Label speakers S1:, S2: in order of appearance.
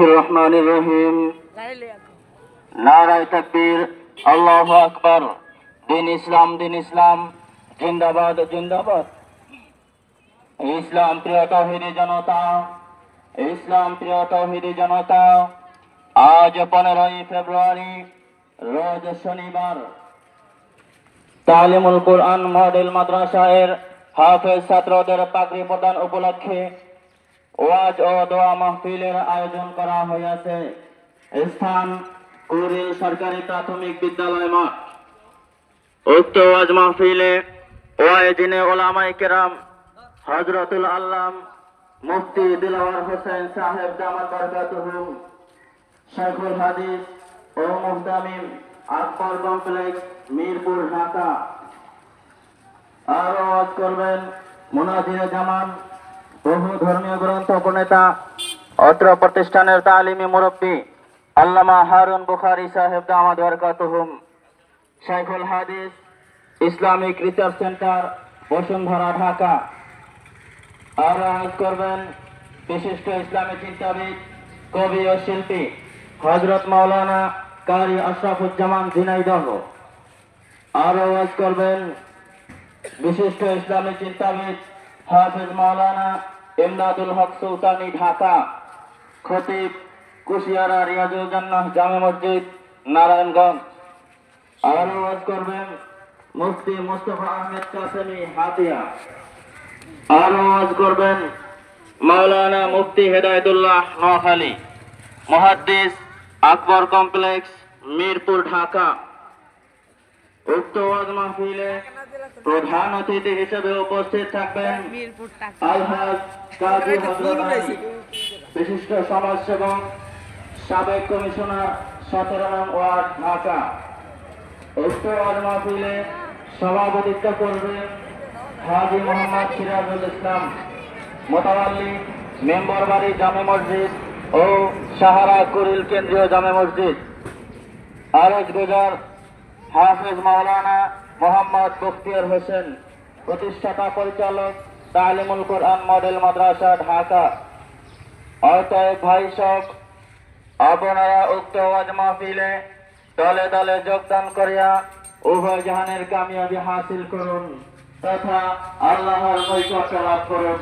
S1: বিসমিল্লাহির রহমানির রহিম। নারায়ে তাকবীর, আল্লাহু আকবার। দিন ইসলাম, দিন ইসলাম, জিন্দাবাদ, জিন্দাবাদ। ইসলাম প্রিয় তাওহীদি জনতা, ইসলাম প্রিয় তাওহীদি জনতা, আজ 15ই ফেব্রুয়ারি রোজ শনিবার তালিমুল কোরআন মডেল মাদ্রাসার হাফেজ ছাত্রদের পাগড়ি প্রদান উপলক্ষে ওয়াজ ও দোয়া মাহফিলের আয়োজন করা হয়েছে। স্থান কুড়িল সরকারি প্রাথমিক বিদ্যালয় মাঠ। উক্ত ওয়াজ মাহফিলে ওয়াইজিনে উলামায়ে কেরাম হযরতুল আল্লাম মুফতি দিলওয়ার হোসেন সাহেব দামাত বরকাতুহুম, শাইখুল হাদিস ও মুহতামিম আকবর কমপ্লেক্স, মিরপুর, ঢাকা। আর ওয়াজ করবেন মুনাজিরে জামান, বহু ধর্মীয় গ্রন্থ প্রণেতা, অত্র প্রতিষ্ঠানের তালিমি মুরব্বী আল্লামা হারুন বুখারী সাহেব দামাত বরকাতুহুম, শাইখুল হাদিস, Islamic research centre, Bashundhara, Dhaka. আর ওয়াজ করবেন বিশিষ্ট ইসলামী চিন্তাবিদ, কবি ও শিল্পী হযরত মাওলানা কারি আশরাফুজ্জামান ঝিনাইদহ। আর ওয়াজ করবেন বিশিষ্ট ইসলামী চিন্তাবিদ হাফেজ মাওলানা ইমদাদুল হক সুলতানি, ঢাকা। খতিব কুশিয়ারা রিয়াজুল জান্নাহ জামে মসজিদ, নারায়ণগঞ্জ। আর ওয়াজ করবেন মুফতি মুস্তাফা আহমেদ কাসেমি, হাতিয়া। আর ওয়াজ করবেন মাওলানা মুফতি হেদায়েতুল্লাহ নোয়াখালী, মুহাদ্দিস, আকবর কমপ্লেক্স, মিরপুর, ঢাকা। উক্ত ওয়াজ মাহফিলে প্রধান অতিথি হিসেবে উপস্থিত থাকবেন আলহাজ কাজী হযরত আলী, বিশিষ্ট সমাজসেবক, সাবেক কমিশনার, 17 নং ওয়ার্ড, ঢাকা। উক্ত ওয়াজ মাহফিলে সভাপতিত্ব করবেন হাজী মোহাম্মদ সিরাজুল ইসলাম, মোতাওয়াল্লি, মেম্বার বাড়ি জামে মসজিদ ও সাহারা কুড়িল কেন্দ্রীয় জামে মসজিদ। আরজ গুজার হাফেজ মাওলানা মোহাম্মদ বখতিয়ার হোসেন, প্রতিষ্ঠাতা পরিচালক তালিমুল কোরআন মডেল মাদ্রাসা, ঢাকা। অতএব ভাই সব, আপনারা উক্ত ওয়াজ মাহফিলে দলে দলে যোগদান করিয়া উভয় জাহানের কামিয়াবি হাসিল করুন তথা আল্লাহর নৈকট্য লাভ করুন।